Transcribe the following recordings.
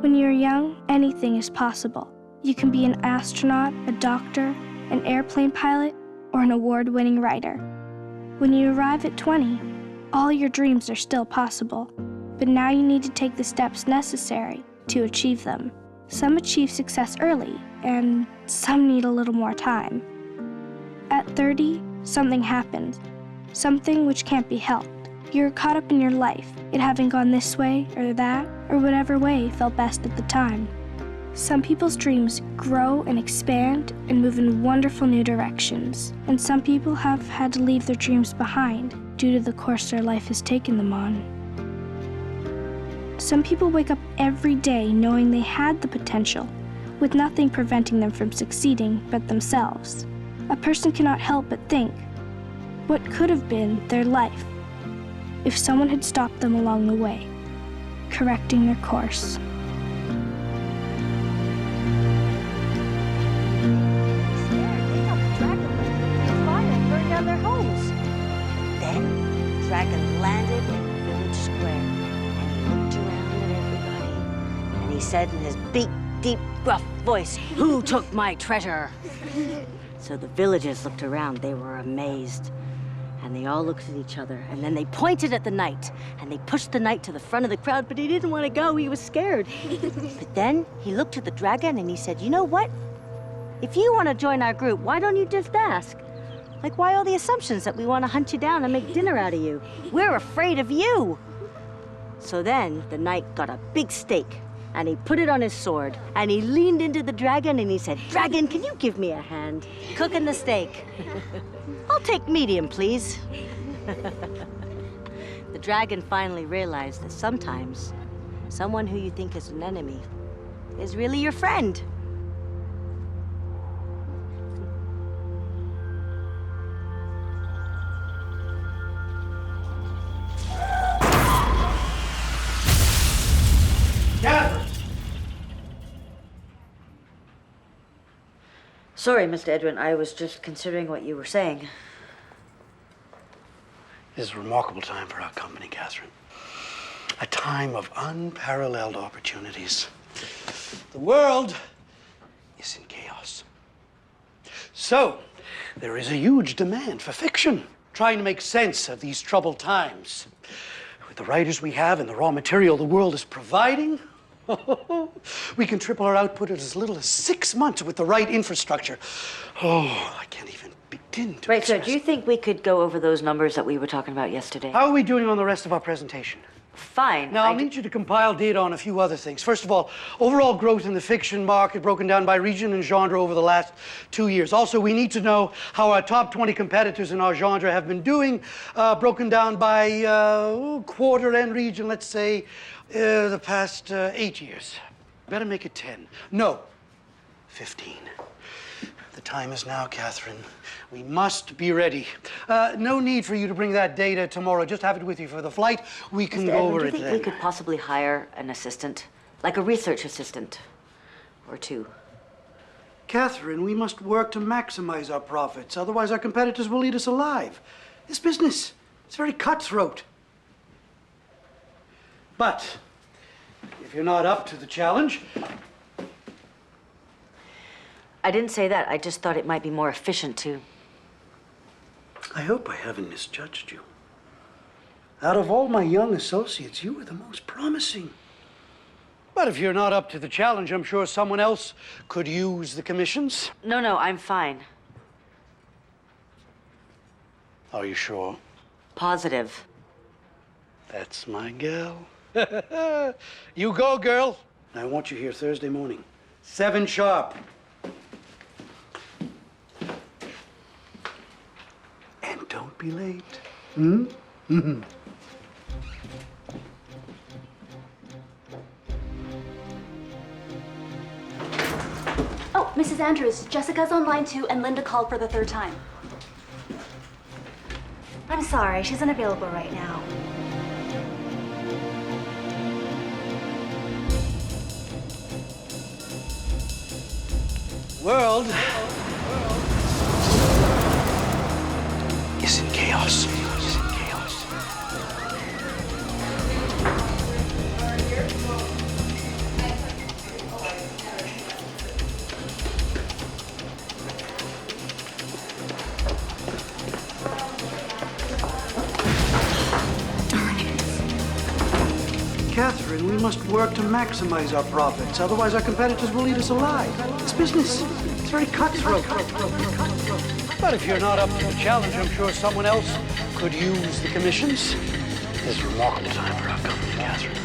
When you're young, anything is possible. You can be an astronaut, a doctor, an airplane pilot, or an award-winning writer. When you arrive at 20, all your dreams are still possible, but now you need to take the steps necessary to achieve them. Some achieve success early, and some need a little more time. At 30, something happens, something which can't be helped. You're caught up in your life, it having gone this way or that, or whatever way felt best at the time. Some people's dreams grow and expand and move in wonderful new directions, and some people have had to leave their dreams behind due to the course their life has taken them on. Some people wake up every day knowing they had the potential, with nothing preventing them from succeeding but themselves. A person cannot help but think, what could have been their life if someone had stopped them along the way, correcting their course. Their homes. Then the dragon landed in Village Square, and he looked around at everybody, and he said in his big, deep, gruff voice, "Who took my treasure?" So the villagers looked around. They were amazed, and they all looked at each other, and then they pointed at the knight, and they pushed the knight to the front of the crowd, but he didn't want to go. He was scared. But then he looked at the dragon, and he said, "You know what? If you want to join our group, why don't you just ask? Like, why all the assumptions that we want to hunt you down and make dinner out of you? We're afraid of you." So then the knight got a big steak, and he put it on his sword, and he leaned into the dragon, and he said, "Dragon, can you give me a hand cooking the steak?" "I'll take medium, please." The dragon finally realized that sometimes someone who you think is an enemy is really your friend. Sorry, Mr. Edwin, I was just considering what you were saying. This is a remarkable time for our company, Catherine. A time of unparalleled opportunities. The world is in chaos. So, there is a huge demand for fiction, trying to make sense of these troubled times. With the writers we have and the raw material the world is providing, we can triple our output in as little as 6 months with the right infrastructure. Oh, I can't even begin to Right, so express. do you think we could go over those numbers that we were talking about yesterday? How are we doing on the rest of our presentation? Fine. Now, I'll need you to compile data on a few other things. First of all, overall growth in the fiction market broken down by region and genre over the last 2 years. Also, we need to know how our top 20 competitors in our genre have been doing, broken down by quarter and region, let's say, the past 8 years. Better make it 10. No, 15. The time is now, Catherine. We must be ready. No need for you to bring that data tomorrow. Just have it with you for the flight. We can go over it then. Do you think we could possibly hire an assistant? Like a research assistant? Or two? Catherine, we must work to maximize our profits. Otherwise, our competitors will eat us alive. This business, it's very cutthroat. But if you're not up to the challenge... I didn't say that. I just thought it might be more efficient to... I hope I haven't misjudged you. Out of all my young associates, you were the most promising. But if you're not up to the challenge, I'm sure someone else could use the commissions. No, I'm fine. Are you sure? Positive. That's my gal. You go, girl. I want you here Thursday morning, 7 sharp. And don't be late. Oh, Mrs. Andrews, Jessica's online too, and Linda called for the 3rd time. I'm sorry, she's unavailable right now. World is in chaos. Is in chaos. and we must work to maximize our profits. Otherwise, our competitors will eat us alive. It's business. It's very cutthroat. But if you're not up to the challenge, I'm sure someone else could use the commissions. This is a remarkable time for our company, Catherine.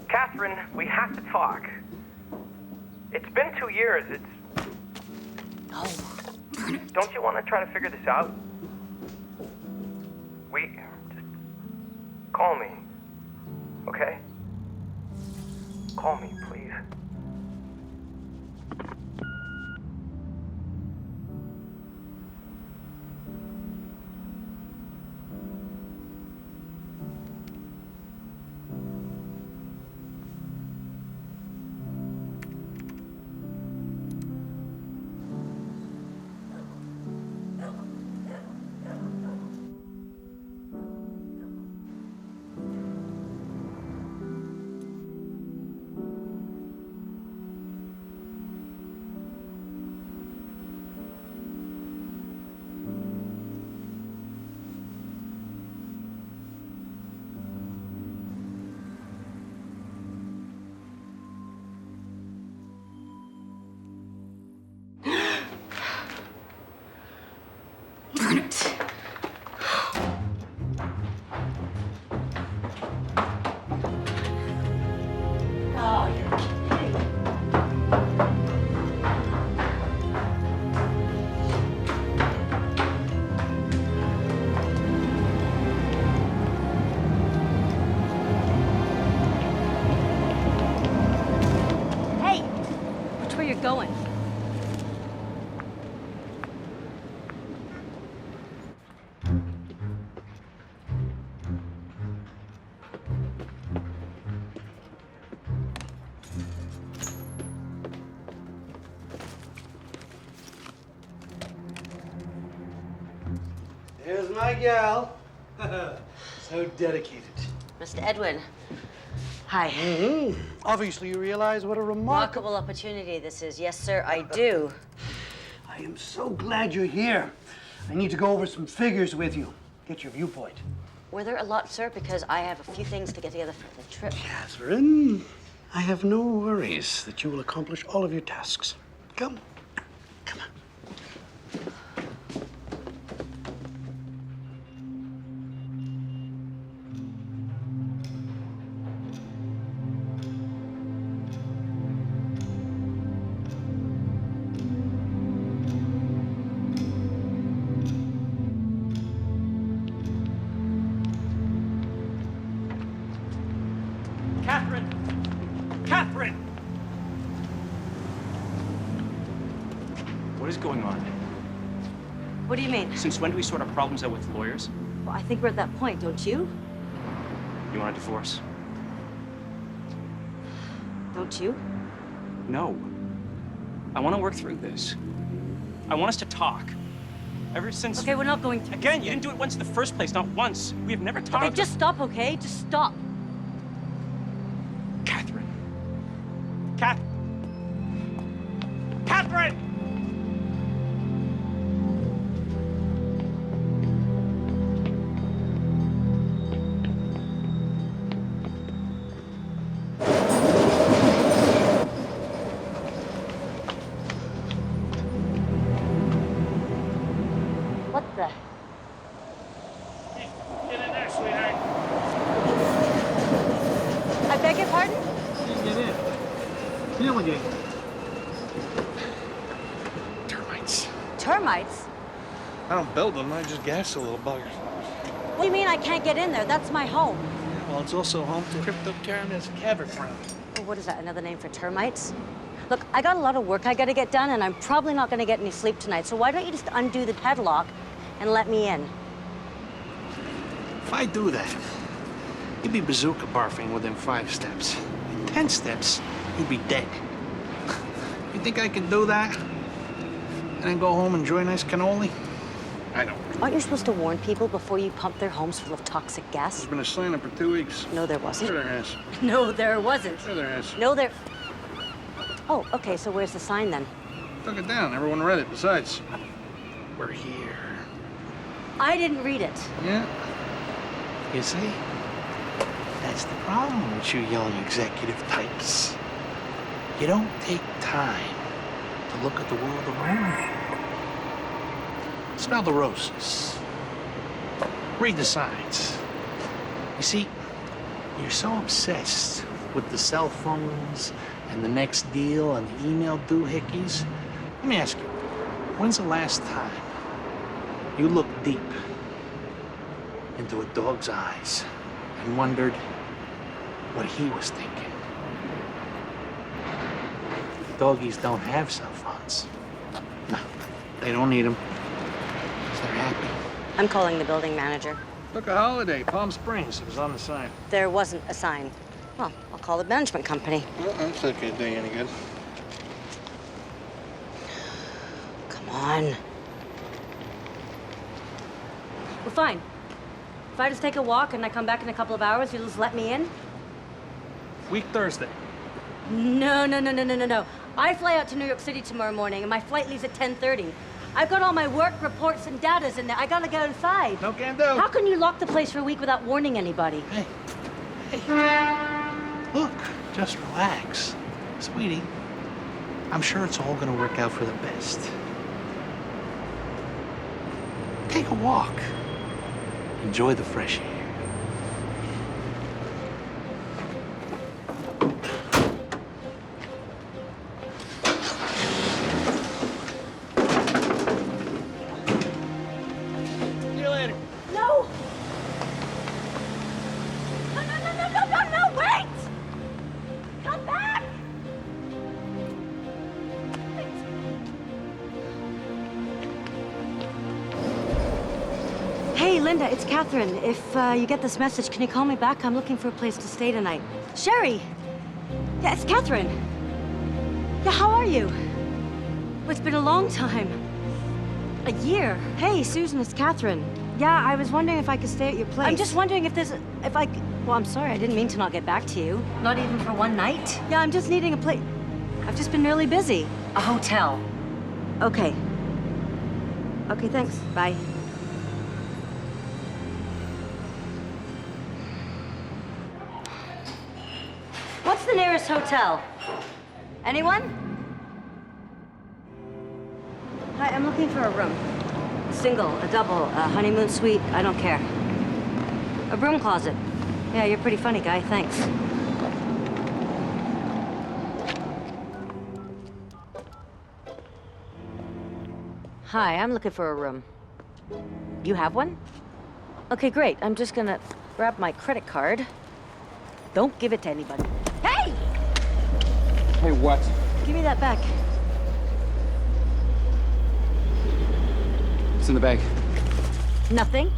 Catherine, we have to talk. It's been 2 years. Oh, Don't you want to try to figure this out? Just call me, okay? Call me, please. going. There's my gal. So dedicated. Mr. Edwin. Hi. Mm-hmm. Obviously, you realize what a Remarkable opportunity this is. Yes, sir, I do. I am so glad you're here. I need to go over some figures with you. Get your viewpoint. Were there a lot, sir? Because I have a few things to get together for the trip. Catherine, I have no worries that you will accomplish all of your tasks. Come. Come on. Catherine! What is going on? What do you mean? Since when do we sort our problems out with lawyers? Well, I think we're at that point, don't you? You want a divorce? Don't you? No. I want to work through this. I want us to talk. Ever since... Okay, we're not going to. Again, you didn't do it once in the first place, not once. We have never talked... Okay, just stop, okay? Just stop. Catherine. What the? Didn't actually Tailgate. Termites. Termites? I don't build them, I just gas the little buggers. What do you mean I can't get in there? That's my home. Well, it's also home to Cryptocarinus caverfront. Oh, what is that, another name for termites? Look, I got a lot of work I gotta get done, and I'm probably not gonna get any sleep tonight, so why don't you just undo the padlock and let me in? If I do that, you'd be bazooka barfing within 5 steps. In 10 steps, you'd be dead. You think I could do that? And then go home and enjoy a nice cannoli? I don't. Aren't you supposed to warn people before you pump their homes full of toxic gas? There's been a sign up for 2 weeks. No, there wasn't. Sure there has. No, there wasn't. Sure there has. No, there... Oh, okay, so where's the sign then? Took it down. Everyone read it. Besides, we're here. I didn't read it. Yeah? You see? That's the problem with you young executive types. You don't take time to look at the world around you. Smell the roses. Read the signs. You see, you're so obsessed with the cell phones and the next deal and the email doohickeys. Let me ask you, when's the last time you looked deep into a dog's eyes and wondered what he was thinking? Doggies don't have cell phones. No, they don't need them. They're happy. I'm calling the building manager. Took a holiday, Palm Springs. It was on the sign. There wasn't a sign. Well, I'll call the management company. That's not gonna do you any good. Come on. Well, fine. If I just take a walk and I come back in a couple of hours, you'll just let me in? Week Thursday. No. I fly out to New York City tomorrow morning, and my flight leaves at 10:30. I've got all my work reports and datas in there. I gotta go inside. No can do. How can you lock the place for a week without warning anybody? Hey. Look, just relax. Sweetie, I'm sure it's all gonna work out for the best. Take a walk. Enjoy the fresh air. See you later. No! No, wait! Come back! Hey, Linda, it's Catherine. If you get this message, can you call me back? I'm looking for a place to stay tonight. Sherry! Yeah, it's Catherine. Yeah, how are you? Well, it's been a long time. A year. Hey, Susan, it's Catherine. Yeah, I was wondering if I could stay at your place. I'm just wondering if well, I'm sorry, I didn't mean to not get back to you. Not even for one night? Yeah, I'm just needing a place. I've just been really busy. A hotel. Okay. Okay, thanks. Bye. What's the nearest hotel? Anyone? Hi, I'm looking for a room. A single, a double, a honeymoon suite, I don't care. A broom closet. Yeah, you're a pretty funny guy, thanks. Hi, I'm looking for a room. You have one? Okay, great. I'm just gonna grab my credit card. Don't give it to anybody. Hey! Hey, what? Give me that back. What's in the bag? Nothing.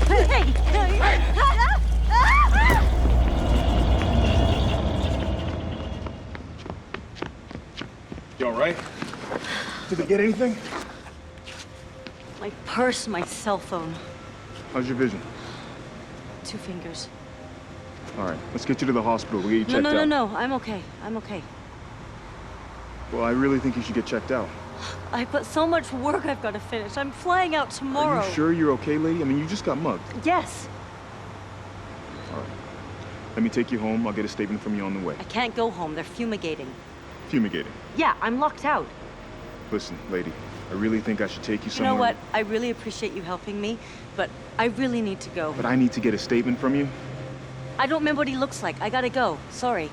Hey! You all right? Did they get anything? My purse, my cell phone. How's your vision? 2 fingers. All right, let's get you to the hospital. We'll get you checked out. No. I'm okay. I'm okay. Well, I really think you should get checked out. I've got so much work I've got to finish. I'm flying out tomorrow. Are you sure you're okay, lady? I mean, you just got mugged. Yes. All right. Let me take you home. I'll get a statement from you on the way. I can't go home. They're fumigating. Fumigating. Yeah, I'm locked out. Listen, lady, I really think I should take you You somewhere. know what? I really appreciate you helping me, but I really need to go. But I need to get a statement from you. I don't remember what he looks like. I gotta go. Sorry.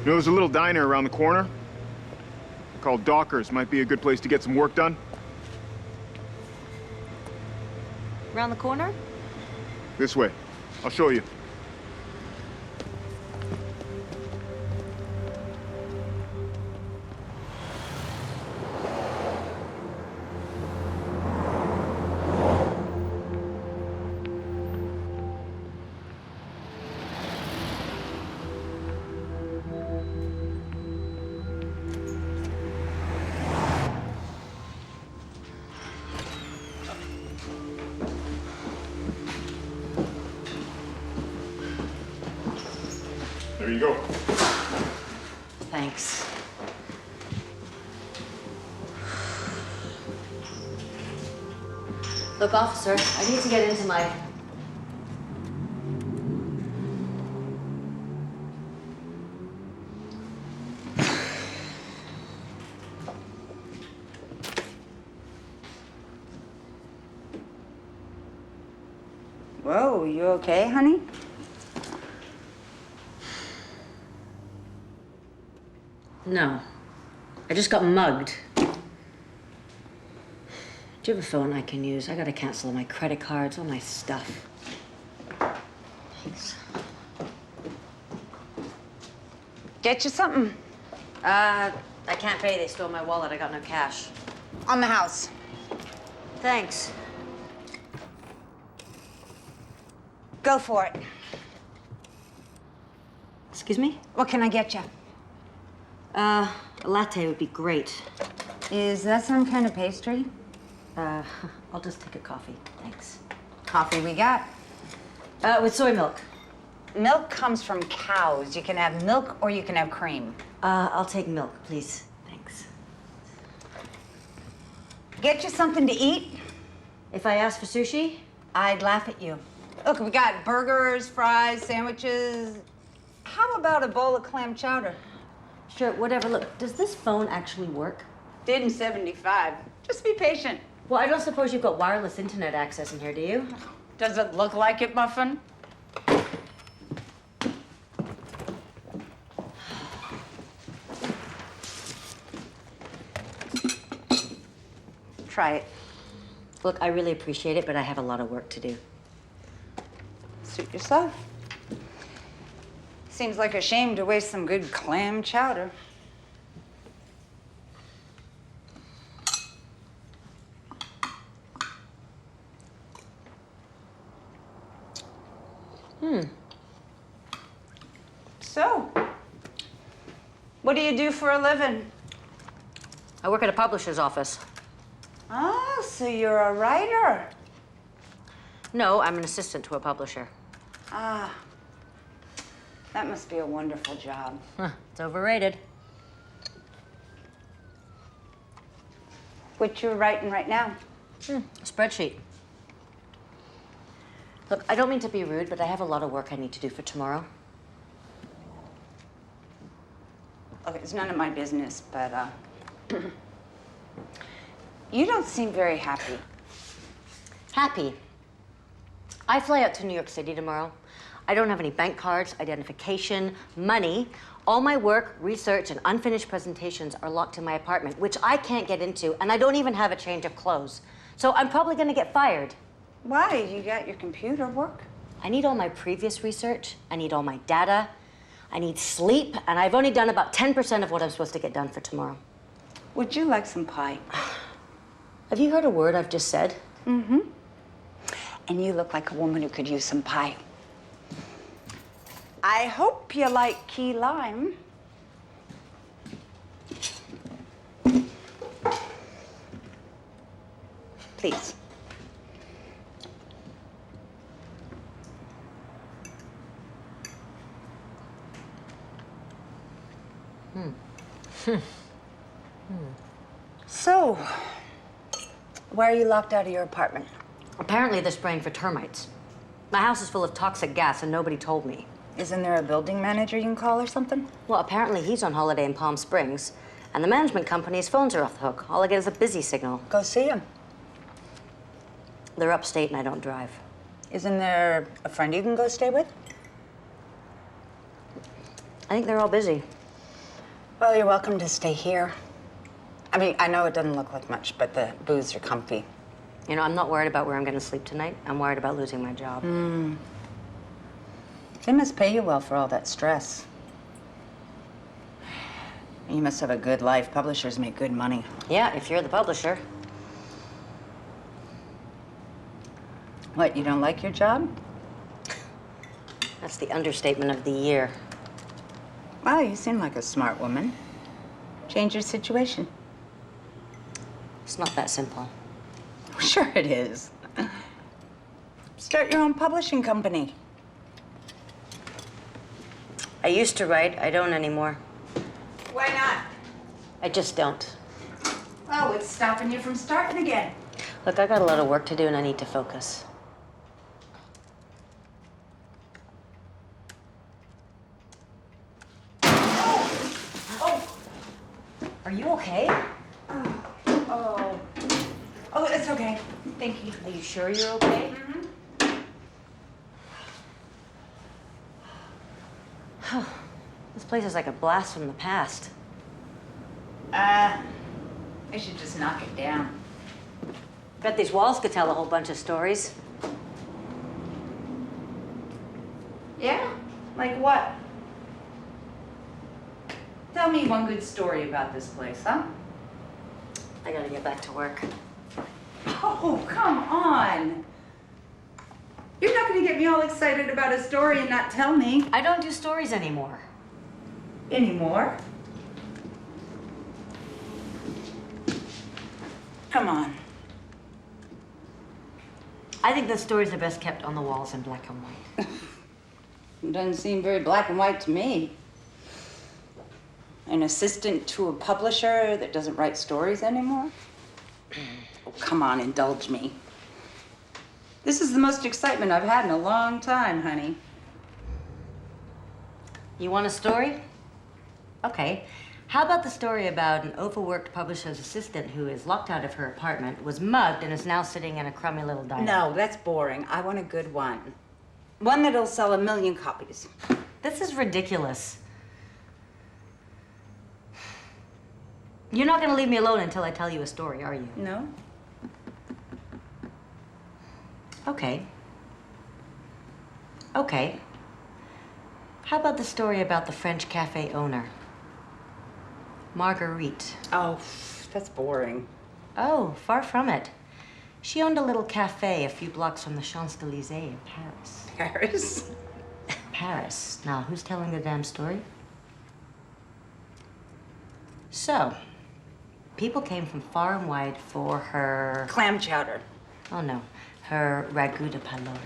You know, there's a little diner around the corner called Dockers. Might be a good place to get some work done. Around the corner? This way. I'll show you. There you go. Thanks. Look, officer, I need to get into my... Whoa, you okay, honey? No. I just got mugged. Do you have a phone I can use? I gotta cancel all my credit cards, all my stuff. Thanks. Get you something. I can't pay. They stole my wallet. I got no cash. On the house. Thanks. Go for it. Excuse me? What can I get you? A latte would be great. Is that some kind of pastry? I'll just take a coffee. Thanks. Coffee we got. With soy milk. Milk comes from cows. You can have milk or you can have cream. I'll take milk, please. Thanks. Get you something to eat? If I ask for sushi? I'd laugh at you. Look, we got burgers, fries, sandwiches. How about a bowl of clam chowder? Sure, whatever. Look, does this phone actually work? Did in 75. Just be patient. Well, I don't suppose you've got wireless internet access in here, do you? Does it look like it, Muffin? Try it. Look, I really appreciate it, but I have a lot of work to do. Suit yourself. Seems like a shame to waste some good clam chowder. So, what do you do for a living? I work at a publisher's office. Oh, so you're a writer. No, I'm an assistant to a publisher. Ah, that must be a wonderful job. Huh, it's overrated. What you're writing right now? A spreadsheet. Look, I don't mean to be rude, but I have a lot of work I need to do for tomorrow. Okay, it's none of my business, but you don't seem very happy. Happy. I fly out to New York City tomorrow. I don't have any bank cards, identification, money. All my work, research, and unfinished presentations are locked in my apartment, which I can't get into, and I don't even have a change of clothes. So I'm probably gonna get fired. Why? You got your computer work? I need all my previous research. I need all my data. I need sleep, and I've only done about 10% of what I'm supposed to get done for tomorrow. Would you like some pie? Have you heard a word I've just said? Mm-hmm. And you look like a woman who could use some pie. I hope you like key lime. Please. So, why are you locked out of your apartment? Apparently they're spraying for termites. My house is full of toxic gas and nobody told me. Isn't there a building manager you can call or something? Well, apparently he's on holiday in Palm Springs, and the management company's phones are off the hook. All I get is a busy signal. Go see him. They're upstate and I don't drive. Isn't there a friend you can go stay with? I think they're all busy. Well, you're welcome to stay here. I mean, I know it doesn't look like much, but the booths are comfy. You know, I'm not worried about where I'm gonna sleep tonight. I'm worried about losing my job. They must pay you well for all that stress. You must have a good life. Publishers make good money. Yeah, if you're the publisher. What, you don't like your job? That's the understatement of the year. Well, you seem like a smart woman. Change your situation. It's not that simple. Sure it is. Start your own publishing company. I used to write. I don't anymore. Why not? I just don't. Oh, what's stopping you from starting again? Look, I got a lot of work to do and I need to focus. Are you okay? Oh, it's okay. Thank you. Are you sure you're okay? This place is like a blast from the past. I should just knock it down. Bet these walls could tell a whole bunch of stories. Yeah? Like what? Tell me one good story about this place, huh? I gotta get back to work. Oh, come on. You're not going to get me all excited about a story and not tell me. I don't do stories anymore. Anymore? Come on. I think the stories are best kept on the walls in black and white. It doesn't seem very black and white to me. An assistant to a publisher that doesn't write stories anymore? Oh, come on, indulge me. This is the most excitement I've had in a long time, honey. You want a story? Okay. How about the story about an overworked publisher's assistant who is locked out of her apartment, was mugged, and is now sitting in a crummy little diner? No, that's boring. I want a good one. One that'll sell 1 million copies. This is ridiculous. You're not going to leave me alone until I tell you a story, are you? No? Okay. Okay. How about the story about the French cafe owner? Marguerite. Oh, that's boring. Oh, far from it. She owned a little cafe a few blocks from the Champs-Élysées in Paris. Paris? Paris. Now, who's telling the damn story? So, people came from far and wide for her... Clam chowder. Oh, no. Her ragout de palourde.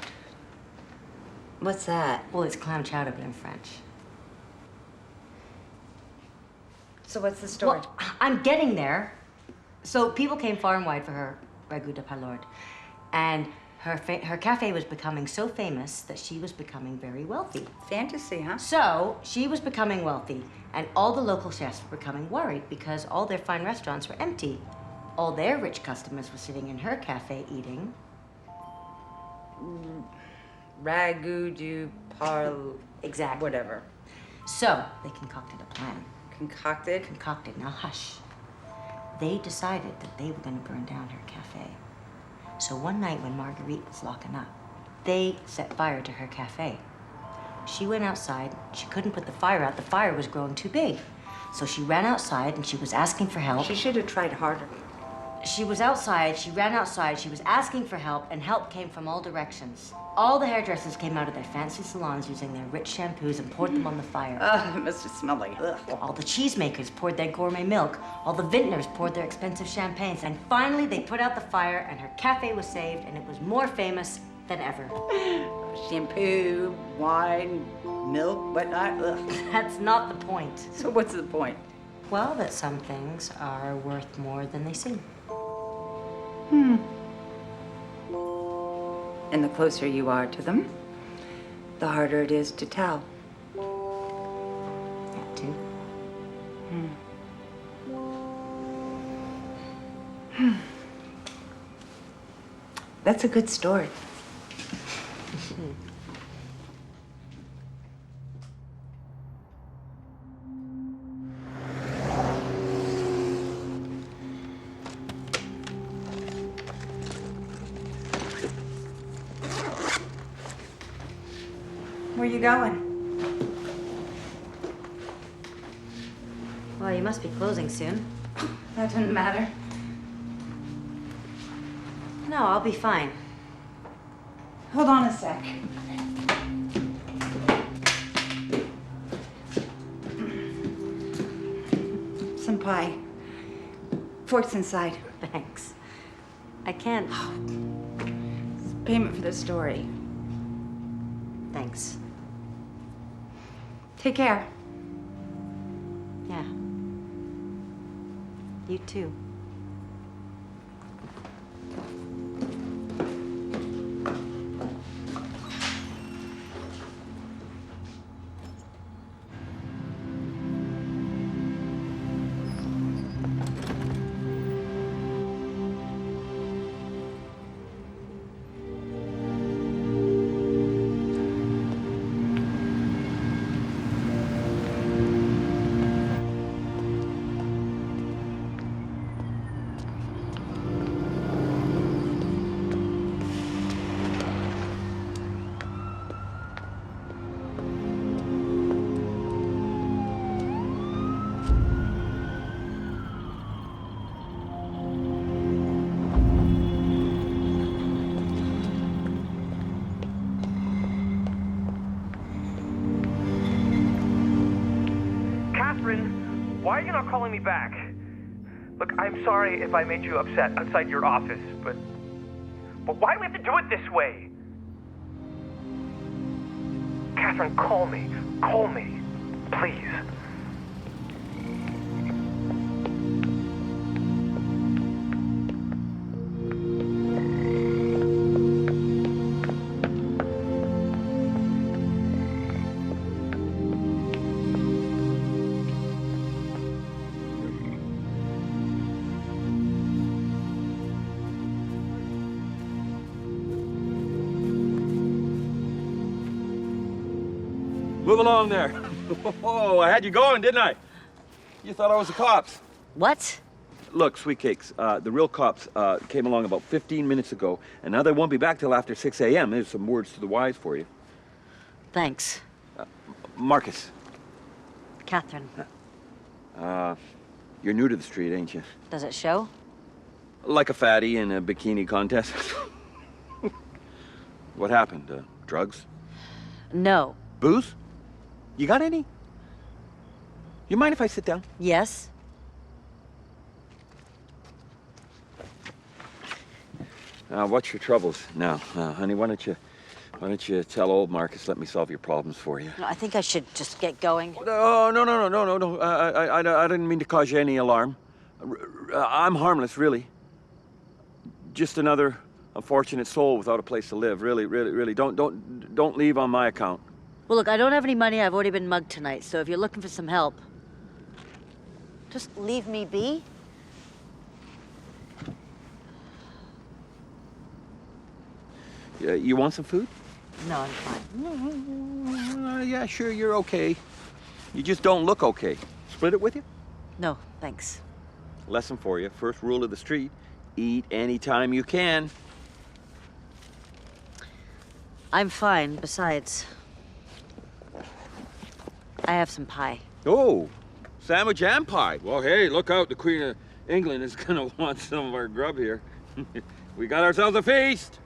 What's that? Well, it's clam chowder, but in French. So what's the story? Well, I'm getting there. So people came far and wide for her ragout de palourde. And her cafe was becoming so famous that she was becoming very wealthy. Fantasy, huh? So she was becoming wealthy, and all the local chefs were becoming worried because all their fine restaurants were empty. All their rich customers were sitting in her cafe eating... Ragout du parle... Exactly. Whatever. So they concocted a plan. Concocted? Concocted. Now hush. They decided that they were going to burn down her cafe. So one night when Marguerite was locking up, they set fire to her cafe. She went outside. She couldn't put the fire out. The fire was growing too big. So she ran outside and she was asking for help. She should have tried harder. She was outside, she ran outside, she was asking for help, and help came from all directions. All the hairdressers came out of their fancy salons using their rich shampoos and poured them on the fire. Ugh, it must have smelled like ugh. All the cheesemakers poured their gourmet milk. All the vintners poured their expensive champagnes. And finally, they put out the fire, and her cafe was saved, and it was more famous than ever. Shampoo, wine, milk, whatnot. Ugh. That's not the point. So what's the point? Well, that some things are worth more than they seem. And the closer you are to them, the harder it is to tell. That too. That's a good story. Where you going? Well, you must be closing soon. That doesn't matter. No, I'll be fine. Hold on a sec. Some pie. Forks inside. Thanks. I can't. It's payment for the story. Thanks. Take care. Yeah. You too. Why are you not calling me back? Look, I'm sorry if I made you upset outside your office, but why do we have to do it this way? Catherine, call me. Call me. Please. Move along there. Oh, I had you going, didn't I? You thought I was the cops. What? Look, sweet cakes, the real cops came along about 15 minutes ago, and now they won't be back till after 6 a.m. There's some words to the wise for you. Thanks. Marcus. Catherine. You're new to the street, ain't you? Does it show? Like a fatty in a bikini contest. What happened? Drugs? No. Booze? You got any? You mind if I sit down? Yes. What's your troubles now? Honey, why don't you tell old Marcus, let me solve your problems for you? No, I think I should just get going. Oh, no. I didn't mean to cause you any alarm. I'm harmless, really. Just another unfortunate soul without a place to live. Really. Don't leave on my account. Well, look, I don't have any money. I've already been mugged tonight, so if you're looking for some help, just leave me be. Yeah, you want some food? No, I'm fine. Yeah, sure, you're okay. You just don't look okay. Split it with you? No, thanks. Lesson for you. First rule of the street. Eat anytime you can. I'm fine. Besides, I have some pie. Oh, sandwich and pie. Well, hey, look out. The Queen of England is gonna want some of our grub here. We got ourselves a feast.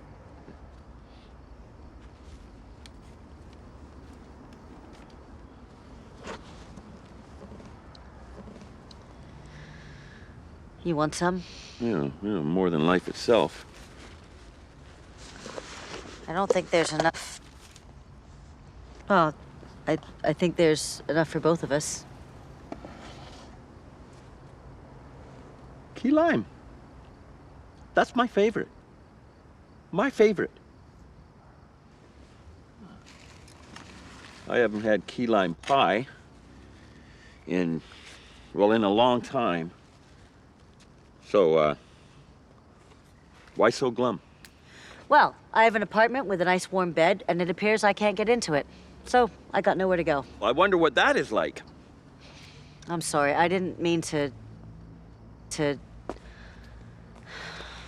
You want some? Yeah, more than life itself. I don't think there's enough. Well, I think there's enough for both of us. Key lime. That's my favorite. My favorite. I haven't had key lime pie in a long time. So, why so glum? Well, I have an apartment with a nice warm bed, and it appears I can't get into it. So I got nowhere to go. Well, I wonder what that is like. I'm sorry, I didn't mean to...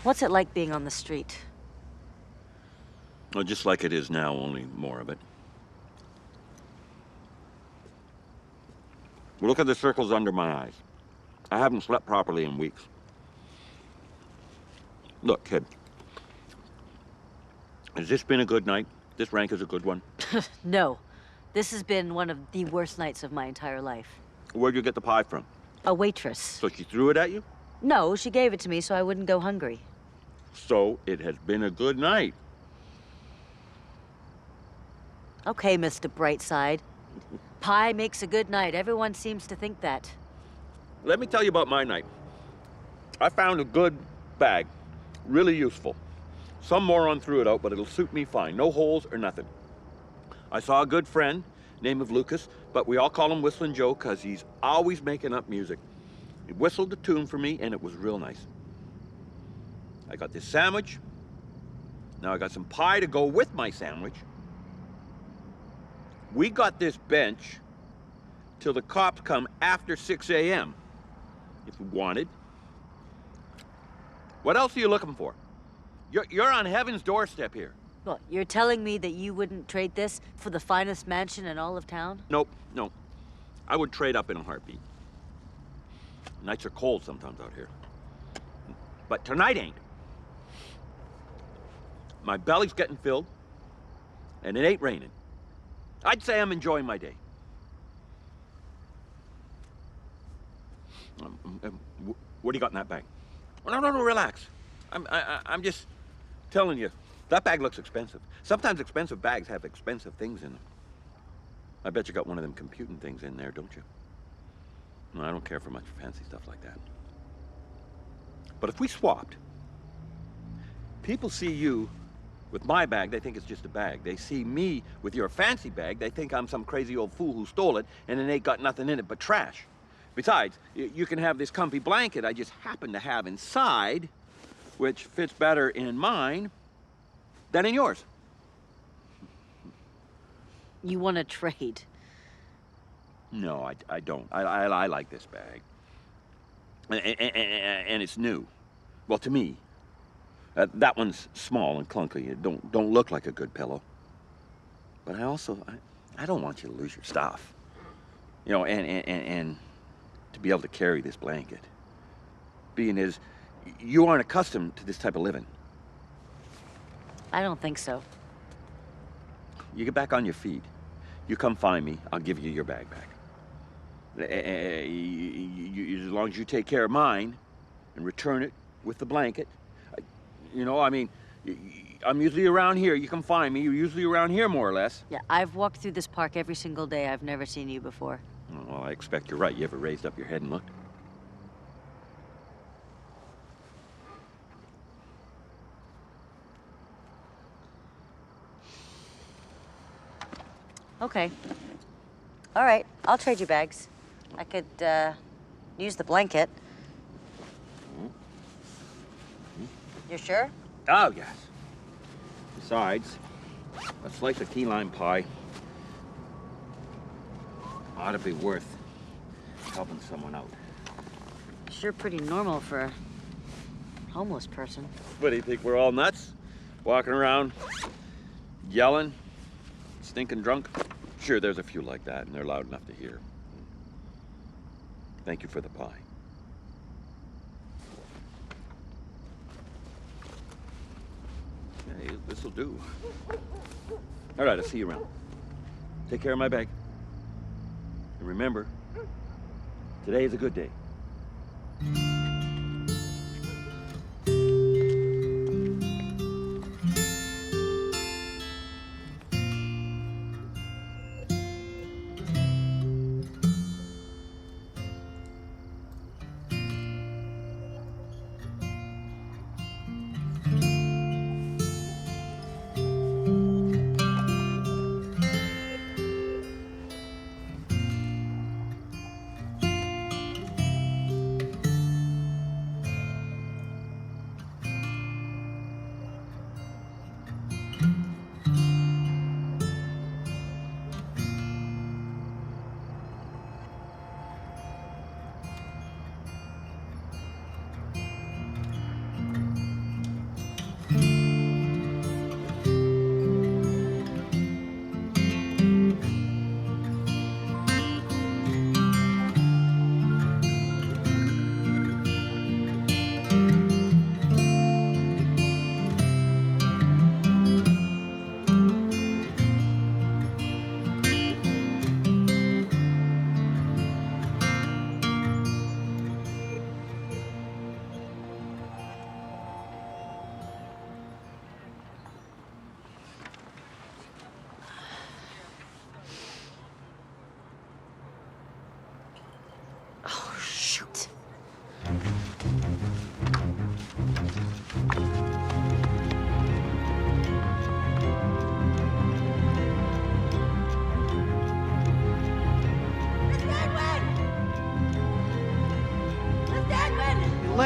What's it like being on the street? Well, just like it is now, only more of it. Well, look at the circles under my eyes. I haven't slept properly in weeks. Look, kid. Has this been a good night? This rank is a good one? No. This has been one of the worst nights of my entire life. Where'd you get the pie from? A waitress. So she threw it at you? No, she gave it to me so I wouldn't go hungry. So it has been a good night. Okay, Mr. Brightside. Pie makes a good night. Everyone seems to think that. Let me tell you about my night. I found a good bag. Really useful. Some moron threw it out, but it'll suit me fine. No holes or nothing. I saw a good friend, name of Lucas, but we all call him Whistling Joe because he's always making up music. He whistled a tune for me, and it was real nice. I got this sandwich. Now I got some pie to go with my sandwich. We got this bench till the cops come after 6 a.m. if we wanted. What else are you looking for? You're on heaven's doorstep here. Well, you're telling me that you wouldn't trade this for the finest mansion in all of town? Nope, no. I would trade up in a heartbeat. Nights are cold sometimes out here. But tonight ain't. My belly's getting filled, and it ain't raining. I'd say I'm enjoying my day. What do you got in that bag? Oh, no, relax. I'm just telling you, that bag looks expensive. Sometimes expensive bags have expensive things in them. I bet you got one of them computing things in there, don't you? No, I don't care for much fancy stuff like that. But if we swapped, people see you with my bag, they think it's just a bag. They see me with your fancy bag, they think I'm some crazy old fool who stole it, and it ain't got nothing in it but trash. Besides, you can have this comfy blanket I just happen to have inside, which fits better in mine than in yours. You want to trade? No, I don't. I like this bag. And it's new. Well, to me. That one's small and clunky. It don't look like a good pillow. But I don't want you to lose your stuff. You know, and to be able to carry this blanket. Being as you aren't accustomed to this type of living. I don't think so. You get back on your feet. You come find me, I'll give you your bag back. As long as you take care of mine and return it with the blanket. You know, I mean, I'm usually around here. You can find me. You're usually around here, more or less. Yeah, I've walked through this park every single day. I've never seen you before. Well, I expect you're right. You ever raised up your head and looked? Okay. All right, I'll trade you bags. I could, use the blanket. You're sure? Oh, yes. Besides, a slice of key lime pie ought to be worth helping someone out. Sure pretty normal for a homeless person. What, do you think we're all nuts? Walking around, yelling, stinking drunk? Sure, there's a few like that, and they're loud enough to hear. Thank you for the pie. Yeah, this'll do. All right, I'll see you around. Take care of my bag. And remember, today is a good day.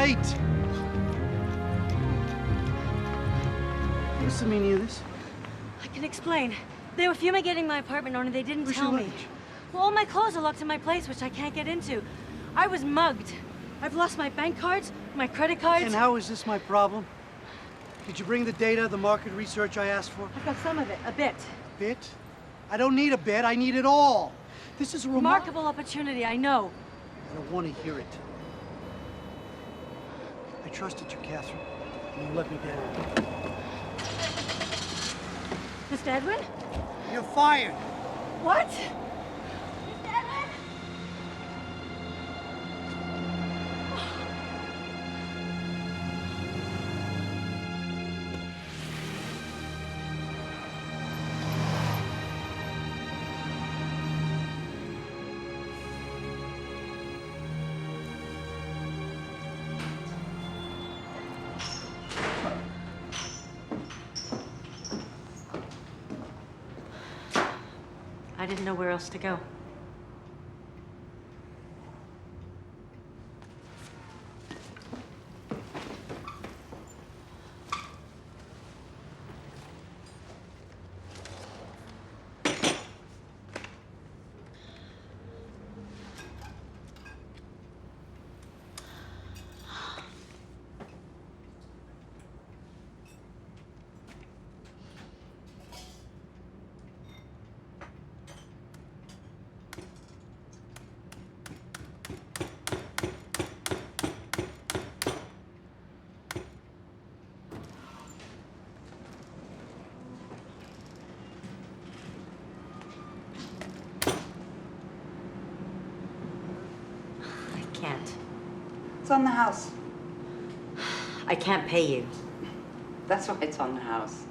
late. What's the meaning of this? I can explain. They were fumigating my apartment, only they didn't Where's tell your me. luggage? Well, all my clothes are locked in my place, which I can't get into. I was mugged. I've lost my bank cards, my credit cards. And how is this my problem? Did you bring the data, the market research I asked for? I've got some of it, a bit. Bit? I don't need a bit, I need it all. This is a Remarkable opportunity, I know. I don't want to hear it. I trusted you, Catherine, and you let me down. Mr. Edwin? You're fired. What? I didn't know where else to go. Can't. It's on the house. I can't pay you. That's why it's on the house.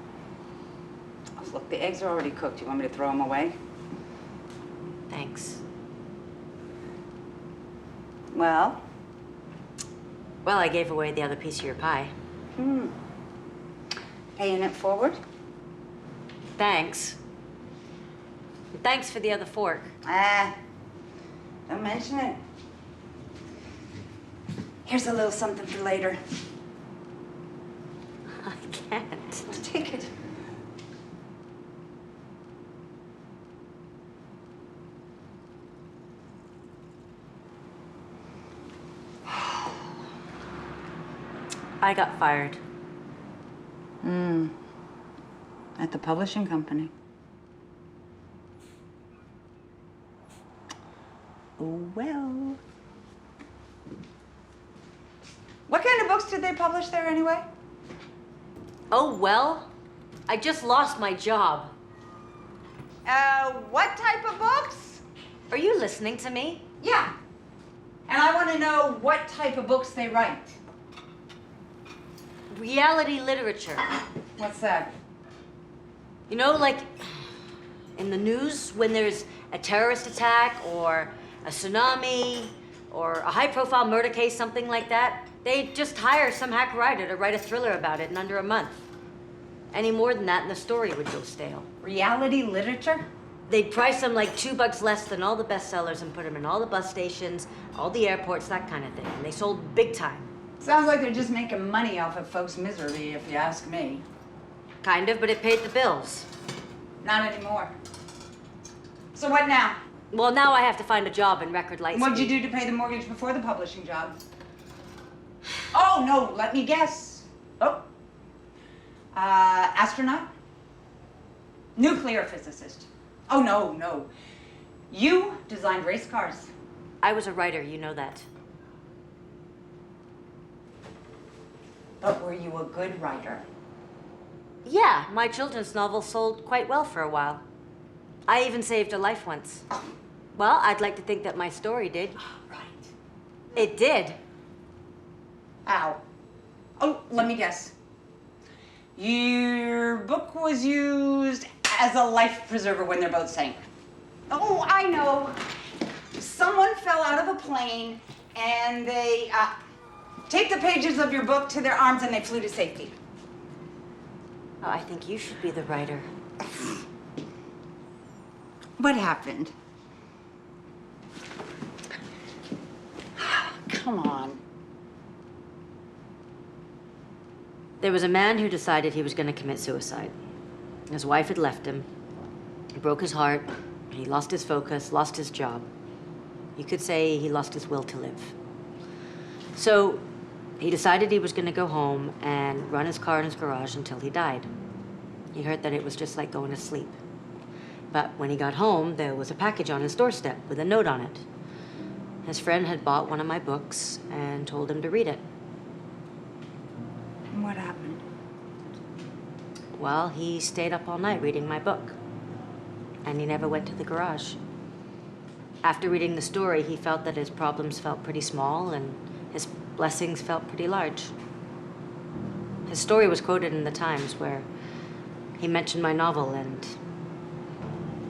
Oh, look, the eggs are already cooked. You want me to throw them away? Thanks. Well? Well, I gave away the other piece of your pie. Paying it forward? Thanks. And thanks for the other fork. Don't mention it. Here's a little something for later. I can't. Take it. I got fired. At the publishing company. Oh, well. What kind of books did they publish there anyway? Oh, well, I just lost my job. What type of books? Are you listening to me? Yeah. And I want to know what type of books they write. Reality literature. What's that? You know, like in the news when there's a terrorist attack or a tsunami or a high-profile murder case, something like that, they just hire some hack writer to write a thriller about it in under a month. Any more than that and the story would go stale. Reality literature? They'd price them like $2 less than all the bestsellers and put them in all the bus stations, all the airports, that kind of thing. And they sold big time. Sounds like they're just making money off of folks' misery, if you ask me. Kind of, but it paid the bills. Not anymore. So what now? Well, now I have to find a job in record light What'd you speed. do to pay the mortgage before the publishing job? Oh, no, let me guess. Oh. Astronaut? Nuclear physicist. Oh, no, no. You designed race cars. I was a writer, you know that. But were you a good writer? Yeah, my children's novel sold quite well for a while. I even saved a life once. Well, I'd like to think that my story did. Right. It did. Ow. Oh, let me guess. Your book was used as a life preserver when they're both sank. Oh, I know. Someone fell out of a plane and they taped the pages of your book to their arms and they flew to safety. Oh, I think you should be the writer. What happened? Come on. There was a man who decided he was going to commit suicide. His wife had left him. He broke his heart. He lost his focus, lost his job. You could say he lost his will to live. So he decided he was going to go home and run his car in his garage until he died. He heard that it was just like going to sleep. But when he got home, there was a package on his doorstep with a note on it. His friend had bought one of my books and told him to read it. And what happened? Well, he stayed up all night reading my book. And he never went to the garage. After reading the story, he felt that his problems felt pretty small and his blessings felt pretty large. His story was quoted in the Times, where he mentioned my novel, and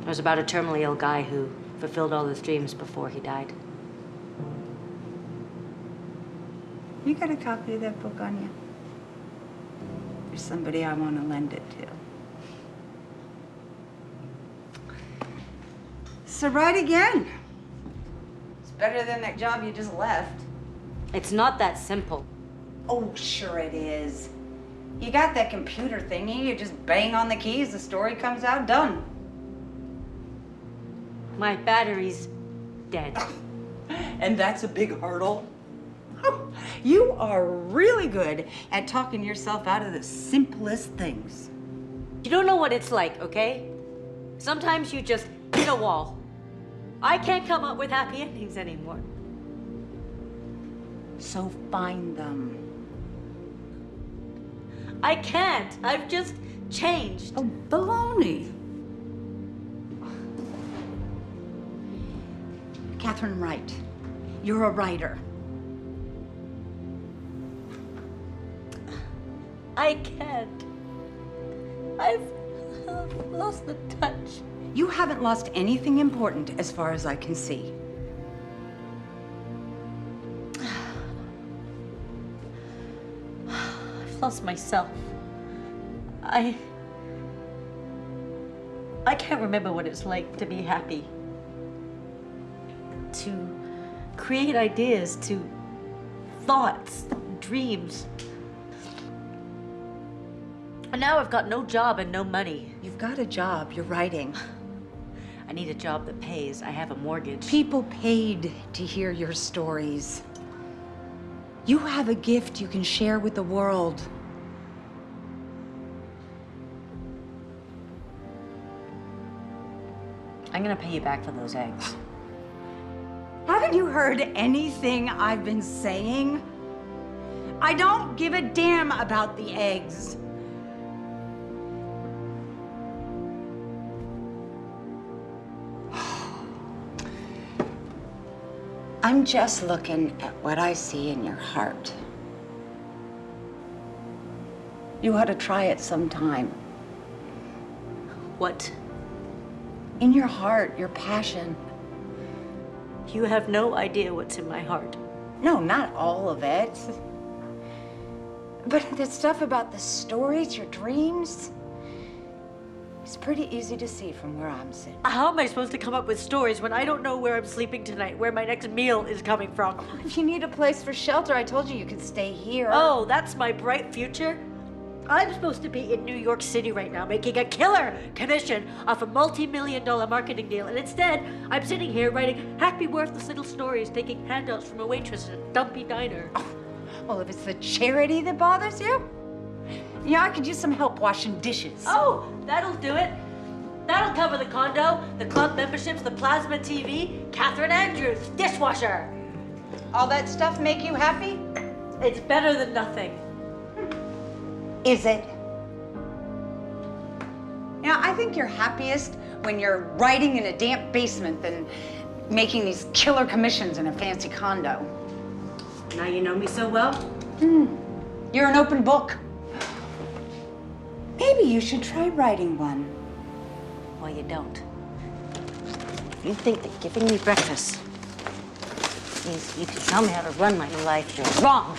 it was about a terminally ill guy who fulfilled all his dreams before he died. You got a copy of that book on you? There's somebody I want to lend it to. So write again. It's better than that job you just left. It's not that simple. Oh, sure it is. You got that computer thingy, you just bang on the keys, the story comes out, done. My battery's dead. And that's a big hurdle. You are really good at talking yourself out of the simplest things. You don't know what it's like, okay? Sometimes you just hit a wall. I can't come up with happy endings anymore. So find them. I can't. I've just changed. Oh, baloney. Catherine Wright, you're a writer. I can't. I've lost the touch. You haven't lost anything important as far as I can see. I've lost myself. I can't remember what it's like to be happy. To create ideas, to thoughts, dreams. And now I've got no job and no money. You've got a job, you're writing. I need a job that pays. I have a mortgage. People paid to hear your stories. You have a gift you can share with the world. I'm gonna pay you back for those eggs. Haven't you heard anything I've been saying? I don't give a damn about the eggs. I'm just looking at what I see in your heart. You ought to try it sometime. What? In your heart, your passion. You have no idea what's in my heart. No, not all of it. But the stuff about the stories, your dreams, it's pretty easy to see from where I'm sitting. How am I supposed to come up with stories when I don't know where I'm sleeping tonight, where my next meal is coming from? If you need a place for shelter, I told you you could stay here. Oh, that's my bright future? I'm supposed to be in New York City right now making a killer commission off a multi-million-dollar marketing deal, and instead, I'm sitting here writing happy, worthless little stories, taking handouts from a waitress at a dumpy diner. Oh, well, if it's the charity that bothers you, yeah, I could use some help washing dishes. Oh, that'll do it. That'll cover the condo, the club memberships, the plasma TV, Catherine Andrews, dishwasher. All that stuff make you happy? It's better than nothing. Is it? You know, I think you're happiest when you're writing in a damp basement than making these killer commissions in a fancy condo. Now you know me so well? You're an open book. Maybe you should try writing one. Well, you don't. You think that giving me breakfast means you can tell me how to run my life. You're wrong.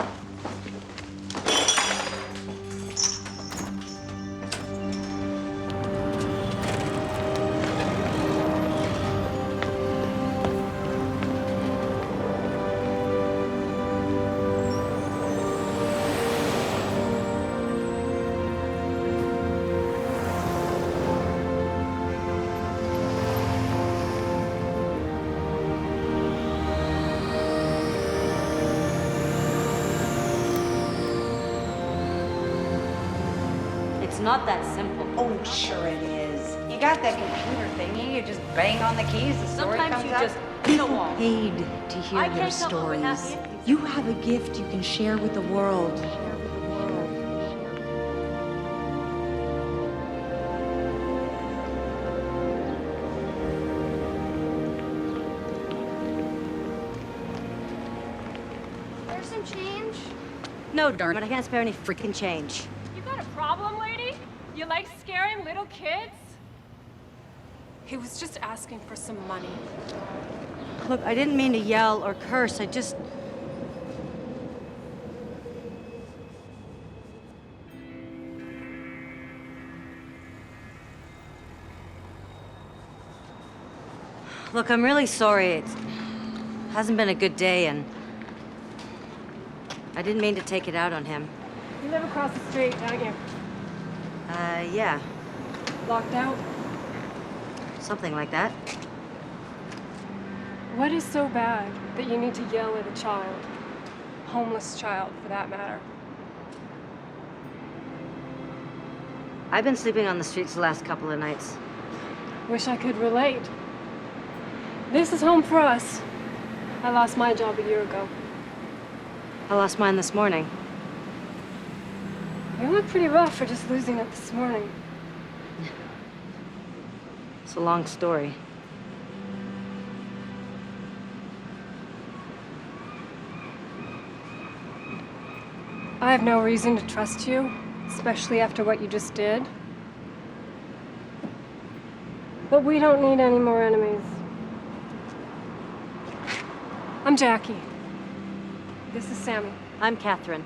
not that simple. Oh, sure it is. You got that computer thingy, you just bang on the keys, the story Sometimes comes you up. just hit a wall. Paid to hear I their can't come up with stories. happy endings. You have a gift you can share with the world. There's some change. No, darn it, I can't spare any freaking change. You got a problem, lady? You like scaring little kids? He was just asking for some money. Look, I didn't mean to yell or curse, I just... Look, I'm really sorry. It hasn't been a good day, and I didn't mean to take it out on him. You live across the street, don't you? Yeah, Locked out? something like that. What is so bad that you need to yell at a child? Homeless child, for that matter. I've been sleeping on the streets the last couple of nights. Wish I could relate. This is home for us. I lost my job a year ago. I lost mine this morning. You look pretty rough for just losing it this morning. It's a long story. I have no reason to trust you, especially after what you just did. But we don't need any more enemies. I'm Jackie. This is Sammy. I'm Catherine.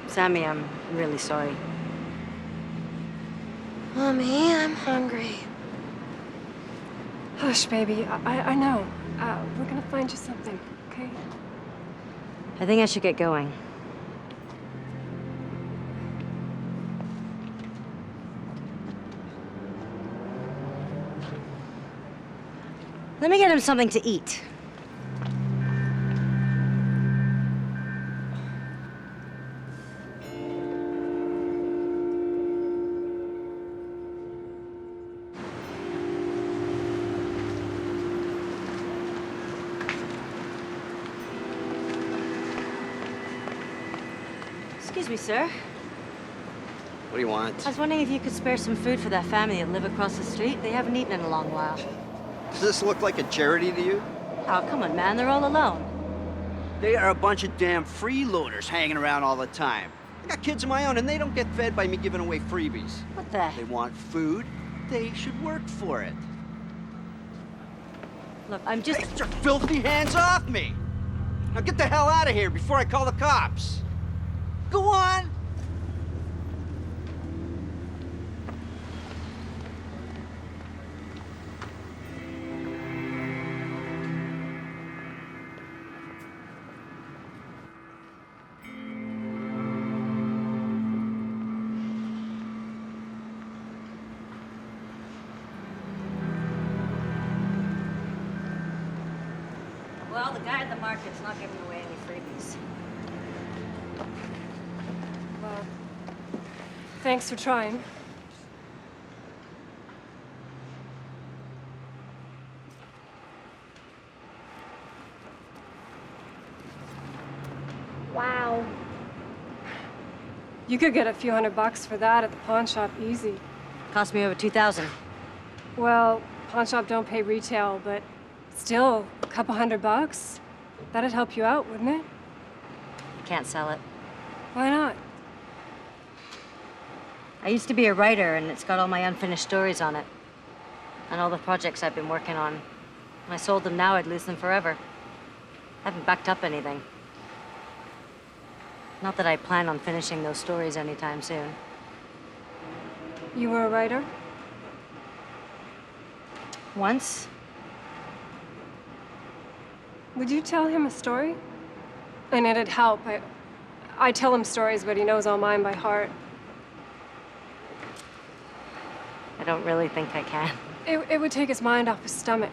Sammy, I'm really sorry. Mommy, I'm hungry. Hush, baby. I know. We're gonna find you something, okay? I think I should get going. Let me get him something to eat. Excuse me, sir. What do you want? I was wondering if you could spare some food for that family that live across the street. They haven't eaten in a long while. Does this look like a charity to you? Oh, come on, man. They're all alone. They are a bunch of damn freeloaders hanging around all the time. I got kids of my own, and they don't get fed by me giving away freebies. What the? They want food. They should work for it. Look, I'm just... Get your filthy hands off me! Now get the hell out of here before I call the cops. Go on! Well, the guy at the market's not giving away any freebies. Well, thanks for trying. Wow. You could get a few $100 for that at the pawn shop, easy. Cost me over $2,000. Well, pawn shop don't pay retail, but still, a couple $100. That'd help you out, wouldn't it? Can't sell it. Why not? I used to be a writer, and it's got all my unfinished stories on it. And all the projects I've been working on. When I sold them now, I'd lose them forever. I haven't backed up anything. Not that I plan on finishing those stories anytime soon. You were a writer? Once. Would you tell him a story? And it'd help. I tell him stories, but he knows all mine by heart. I don't really think I can. It would take his mind off his stomach.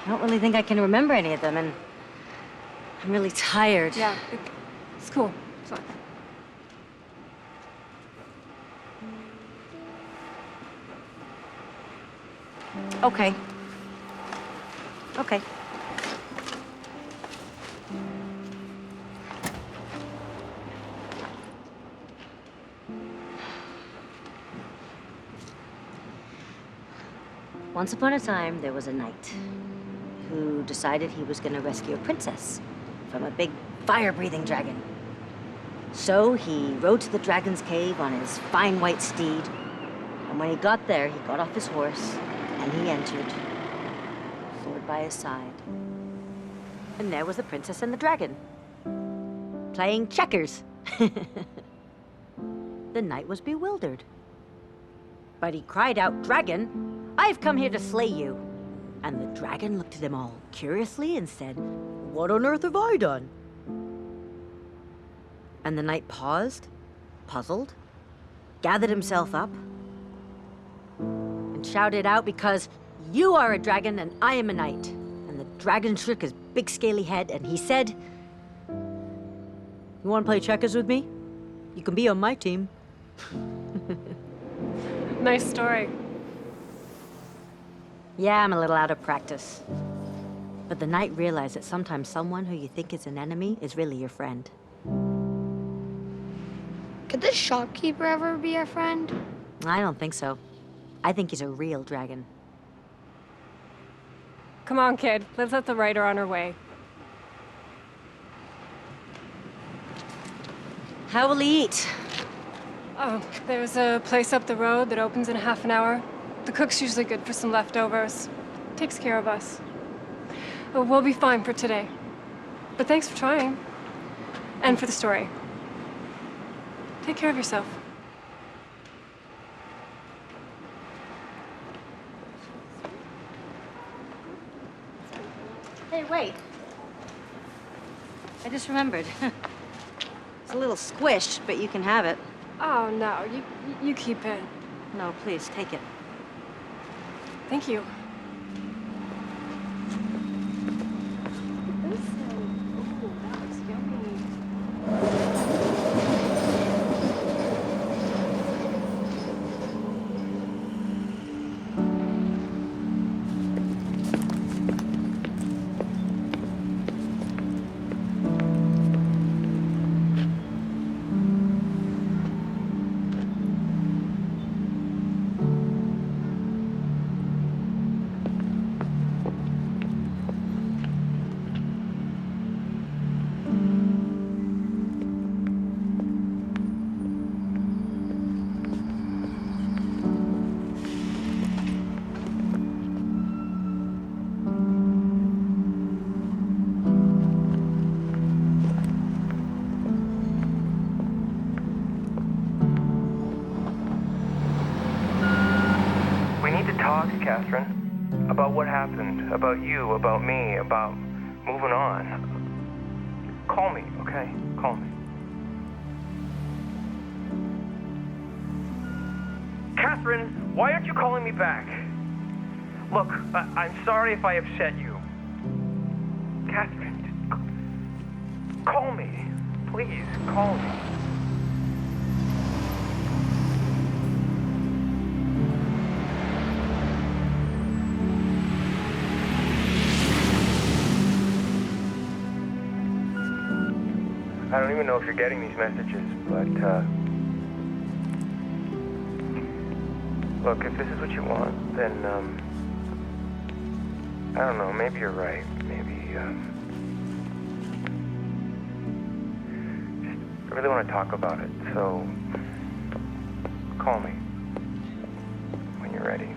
I don't really think I can remember any of them, and I'm really tired. Yeah, it's cool. It's fine. Okay. Okay. Once upon a time, there was a knight who decided he was going to rescue a princess from a big fire-breathing dragon. So he rode to the dragon's cave on his fine white steed, and when he got there, he got off his horse and he entered, sword by his side. And there was the princess and the dragon, playing checkers. The knight was bewildered. But he cried out, "Dragon, I've come here to slay you." And the dragon looked at him all curiously and said, "What on earth have I done?" And the knight paused, puzzled, gathered himself up, and shouted out, "Because you are a dragon and I am a knight." And the dragon shook his big scaly head and he said, "You want to play checkers with me? You can be on my team." Nice story. Yeah, I'm a little out of practice. But the knight realized that sometimes someone who you think is an enemy is really your friend. Could the shopkeeper ever be our friend? I don't think so. I think he's a real dragon. Come on, kid. Let's let the writer on her way. How will he eat? Oh, there's a place up the road that opens in half an hour. The cook's usually good for some leftovers. Takes care of us. Oh, we'll be fine for today. But thanks for trying. And for the story. Take care of yourself. Hey, wait. I just remembered. It's a little squished, but you can have it. Oh, no. You keep it. No, please, take it. Thank you. Catherine, about what happened, about you, about me, about moving on. Call me, okay? Call me. Catherine, why aren't you calling me back? Look, I'm sorry if I upset you. Catherine, call me. Please, call me. I don't even know if you're getting these messages, but, look, if this is what you want, then, I don't know, maybe you're right. Maybe, I really want to talk about it, so call me when you're ready.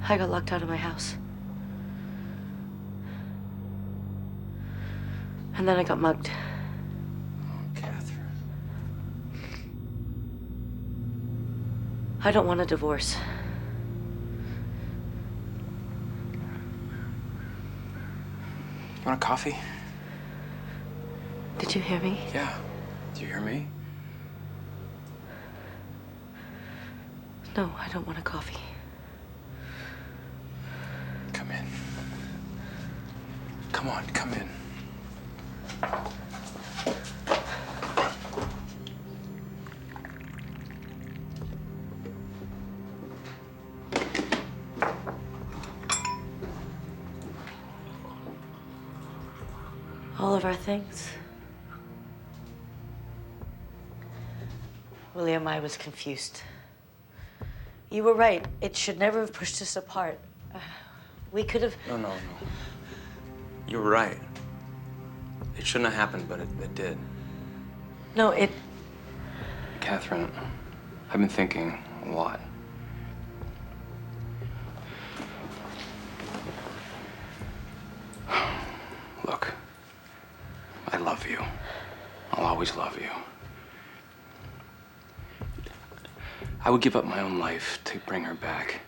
I got locked out of my house. And then I got mugged. Catherine. I don't want a divorce. You want a coffee? Did you hear me? Yeah. Do you hear me? No, I don't want a coffee. Come in. Come on, come in. All of our things. William, I was confused. You were right. It should never have pushed us apart. We could have... No. You were right. It shouldn't have happened, but it did. No, it... Catherine, I've been thinking a lot. Look, I love you. I'll always love you. I would give up my own life to bring her back,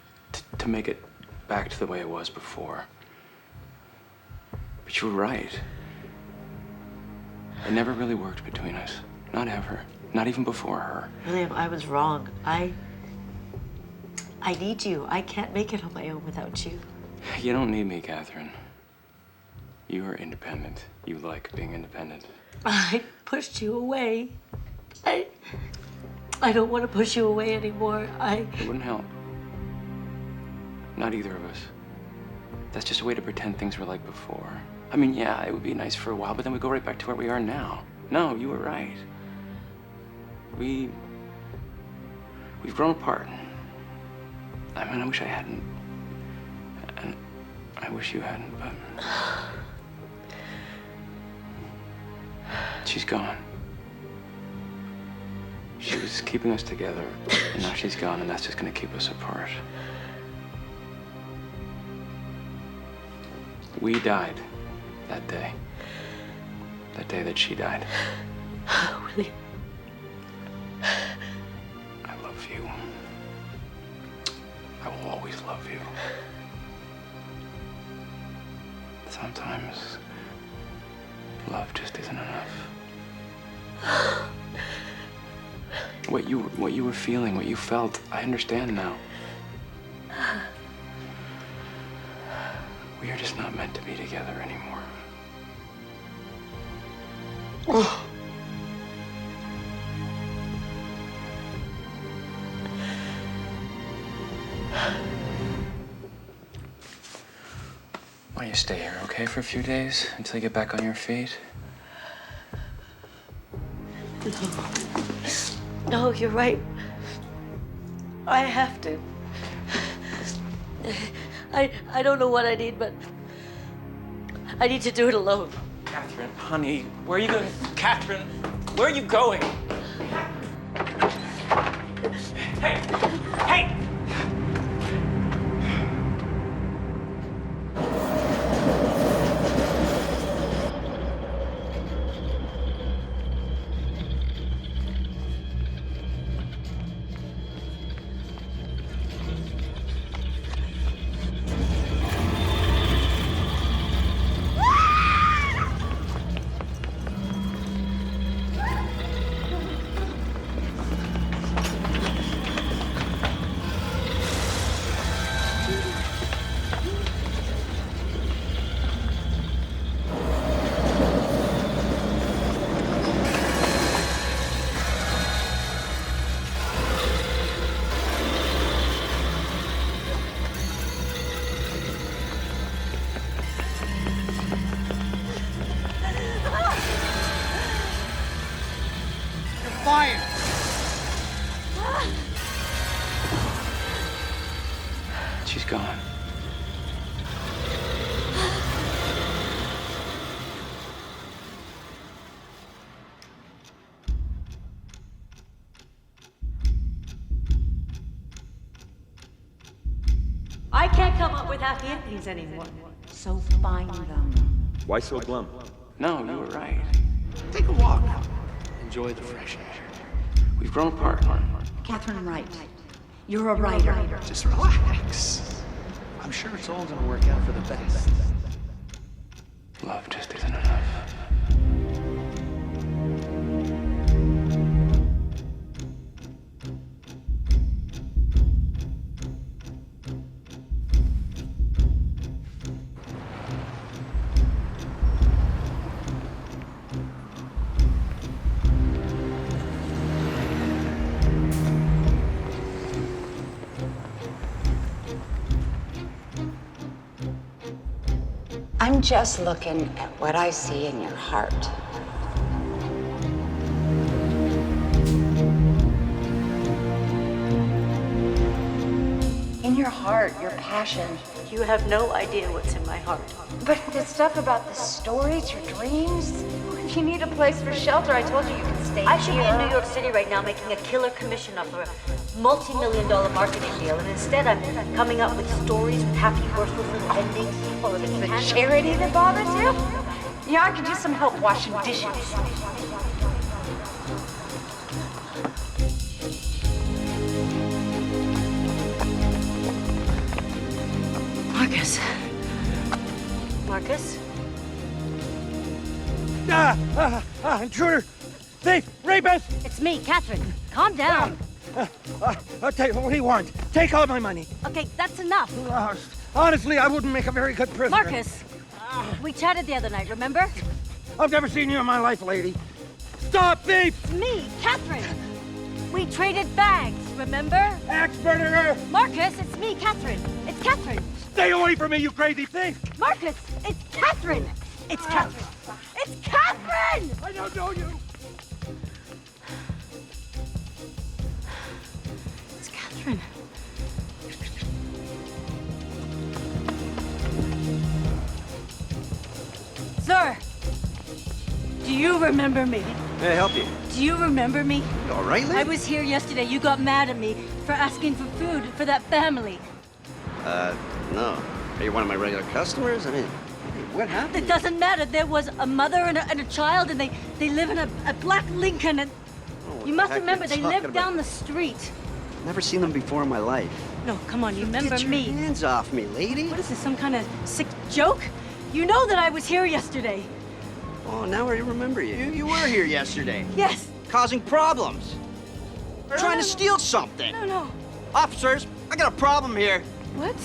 to make it back to the way it was before. But you were right. It never really worked between us. Not ever. Not even before her. William, I was wrong. I need you. I can't make it on my own without you. You don't need me, Catherine. You are independent. You like being independent. I pushed you away. I don't want to push you away anymore. It wouldn't help. Not either of us. That's just a way to pretend things were like before. I mean, yeah, it would be nice for a while, but then we go right back to where we are now. No, you were right. We've grown apart. I mean, I wish I hadn't. And I wish you hadn't, but... She's gone. She was keeping us together, and now she's gone, and that's just gonna keep us apart. We died that day. That day that she died. William. I love you. I will always love you. Sometimes love just isn't enough. What you were feeling, what you felt, I understand now. We are just not meant to be together anymore. Why don't you stay here, okay, for a few days until you get back on your feet? No, you're right. I have to. I don't know what I need, but I need to do it alone. Catherine, honey, where are you going? Catherine, where are you going? Hey! Hey! up with happy endings anymore. So find them. Why so glum? No, you were right. Take a walk. Enjoy the fresh air. We've grown apart. Catherine Wright, you're a writer. Just relax. I'm sure it's all gonna work out for the best. Love just isn't enough. I'm just looking at what I see in your heart. In your heart, your passion. You have no idea what's in my heart. But the stuff about the stories, your dreams, if you need a place for shelter, I told you you can stay I should be here. in New York City right now making a killer commission off a multi-million-dollar marketing deal, and instead I'm coming up with stories with happy, worthless little endings. Well, if it's the charity that bothers you, yeah, I could use some help washing dishes. Marcus. Marcus? Intruder! Thief! Rapist! It's me, Catherine. Calm down. Okay, what do you want? Take all my money. Okay, that's enough. Honestly, I wouldn't make a very good prisoner. Marcus, we chatted the other night, remember? I've never seen you in my life, lady. Stop, thief! It's me, Catherine. We traded bags, remember? Axe murderer! Marcus, it's me, Catherine. It's Catherine. Stay away from me, you crazy thief! Marcus, it's Catherine. It's Catherine. It's Catherine! I don't know you. It's Catherine. Sir, do you remember me? May I help you? Do you remember me? You all right, Lynn? I was here yesterday. You got mad at me for asking for food for that family. No. Are you one of my regular customers? I mean, what happened? It doesn't matter. There was a mother and a child, and they live in a black Lincoln. And you must remember, they live down the street. Never seen them before in my life. No, come on, you remember Get your me. hands off me, lady. What is this, some kind of sick joke? You know that I was here yesterday. Oh, now I remember you. You were here yesterday. Yes. Causing problems. Trying to steal something. No. Officers, I got a problem here. What?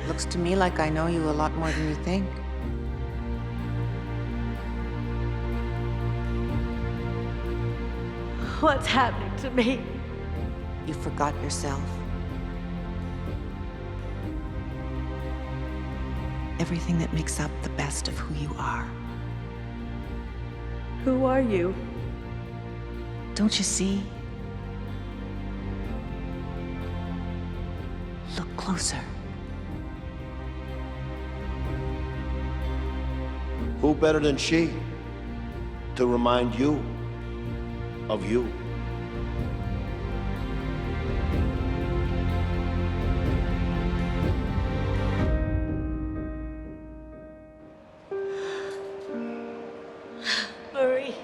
Looks to me like I know you a lot more than you think. What's happening to me? You forgot yourself. Everything that makes up the best of who you are. Who are you? Don't you see? Look closer. Who better than she to remind you of you? Marie.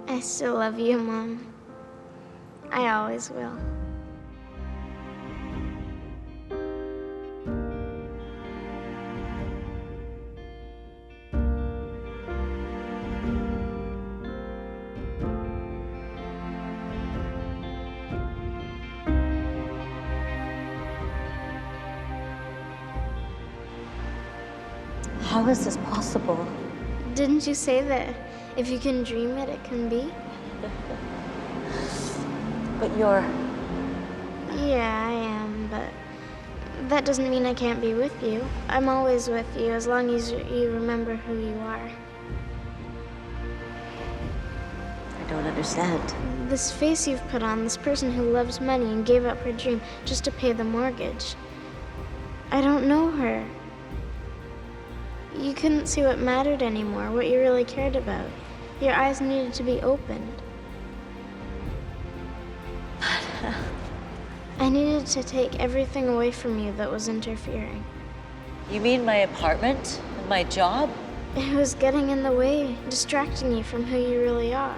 I still love you, Mom. I always will. How is this possible? Didn't you say that if you can dream it, it can be? But you're... Yeah, I am, but that doesn't mean I can't be with you. I'm always with you as long as you remember who you are. I don't understand. This face you've put on, this person who loves money and gave up her dream just to pay the mortgage. I don't know her. You couldn't see what mattered anymore, what you really cared about. Your eyes needed to be opened. I needed to take everything away from you that was interfering. You mean my apartment? And my job? It was getting in the way, distracting you from who you really are.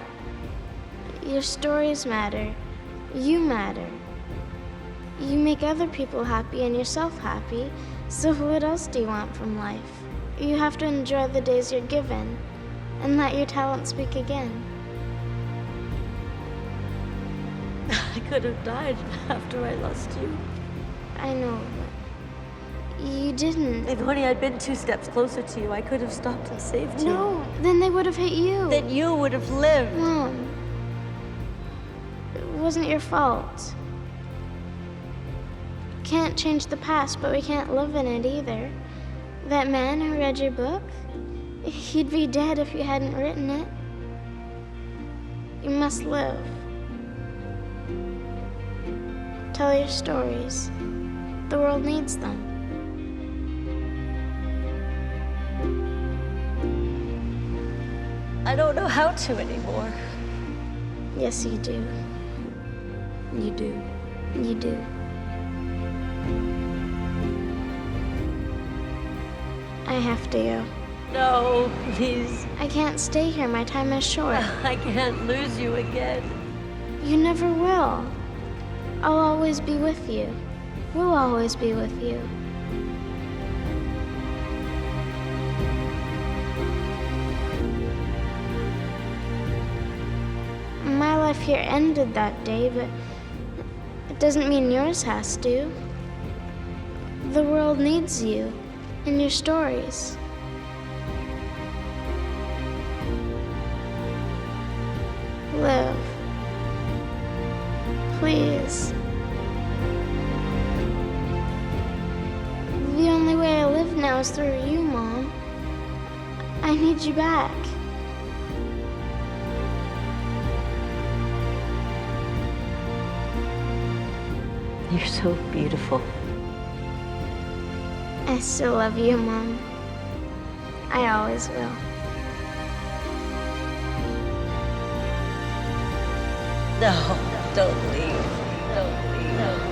Your stories matter. You matter. You make other people happy and yourself happy, so what else do you want from life? You have to enjoy the days you're given and let your talent speak again. I could have died after I lost you. I know, but you didn't. If only I'd been 2 steps closer to you, I could have stopped and saved you. No, then they would have hit you. Then you would have lived. Mom, it wasn't your fault. Can't change the past, but we can't live in it either. That man who read your book, he'd be dead if you hadn't written it. You must live. Tell your stories. The world needs them. I don't know how to anymore. Yes, you do. You do. You do. I have to go. No, please. I can't stay here. My time is short. I can't lose you again. You never will. I'll always be with you. We'll always be with you. My life here ended that day, but it doesn't mean yours has to. The world needs you and your stories. Live. Please. The only way I live now is through you, Mom. I need you back. You're so beautiful. I still love you, Mom. I always will. No, don't leave. Don't leave. No.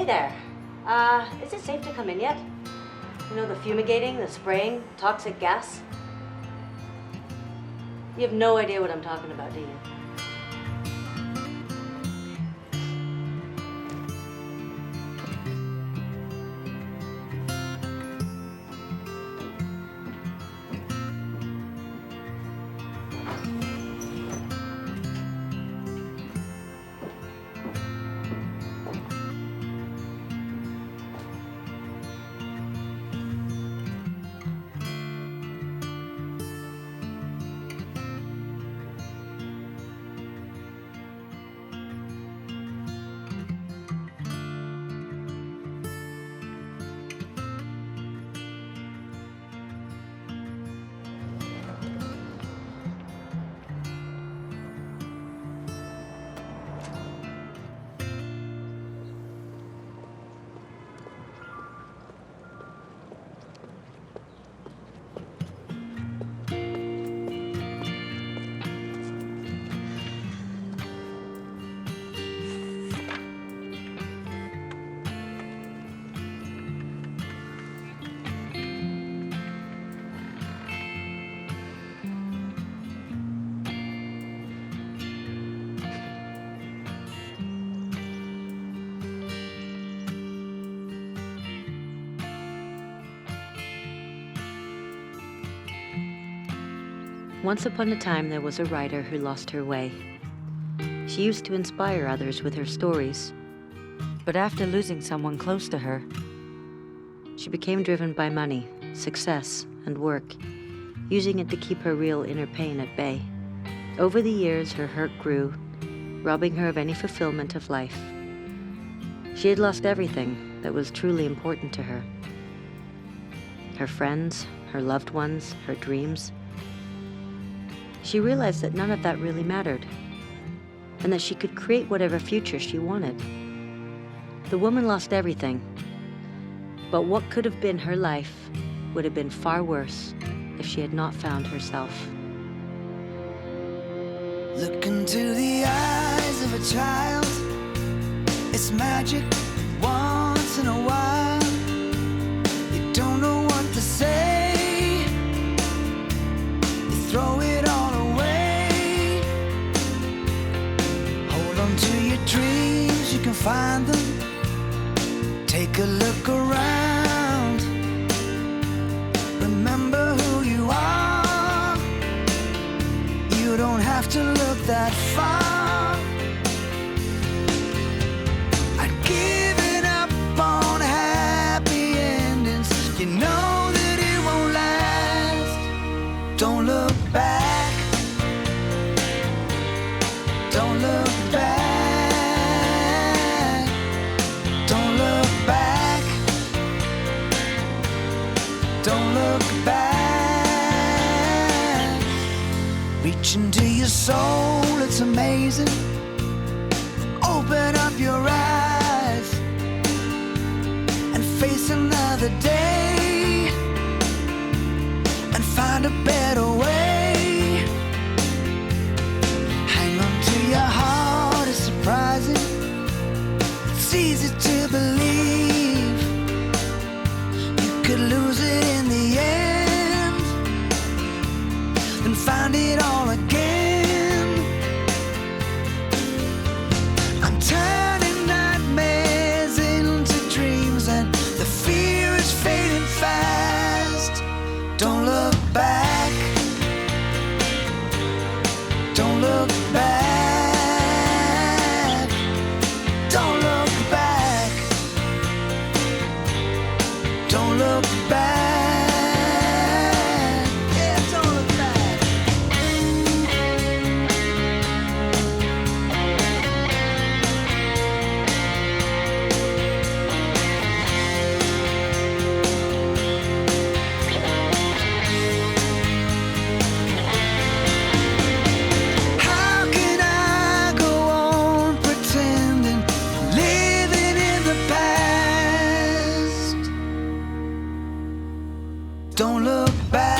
Hey there. Is it safe to come in yet? You know, the fumigating, the spraying, toxic gas? You have no idea what I'm talking about, do you? Once upon a time, there was a writer who lost her way. She used to inspire others with her stories, but after losing someone close to her, she became driven by money, success, and work, using it to keep her real inner pain at bay. Over the years, her hurt grew, robbing her of any fulfillment of life. She had lost everything that was truly important to her. Her friends, her loved ones, her dreams. She realized that none of that really mattered, and that she could create whatever future she wanted. The woman lost everything, but what could have been her life would have been far worse if she had not found herself. Look into the eyes of a child. It's magic once in a while. You don't know what to say. You throw it all away. Hold on to your dreams, you can find them. Take a look around. Remember who you are. You don't have to look that far. I'd given up on happy endings. You know that it won't last. Don't look back. Don't look back. Don't look back. Don't look back. Reach into your soul, it's amazing. Open up your eyes and face another day and find a better way. Hang on to your heart, it's surprising. It's easy to believe you could lose it in the end, then find it all again. I'm turning nightmares into dreams, and the fear is fading fast. Don't look back. Don't look back. Don't look back. Don't look back. Yeah, don't look back. How can I go on pretending, living in the past? Don't look back.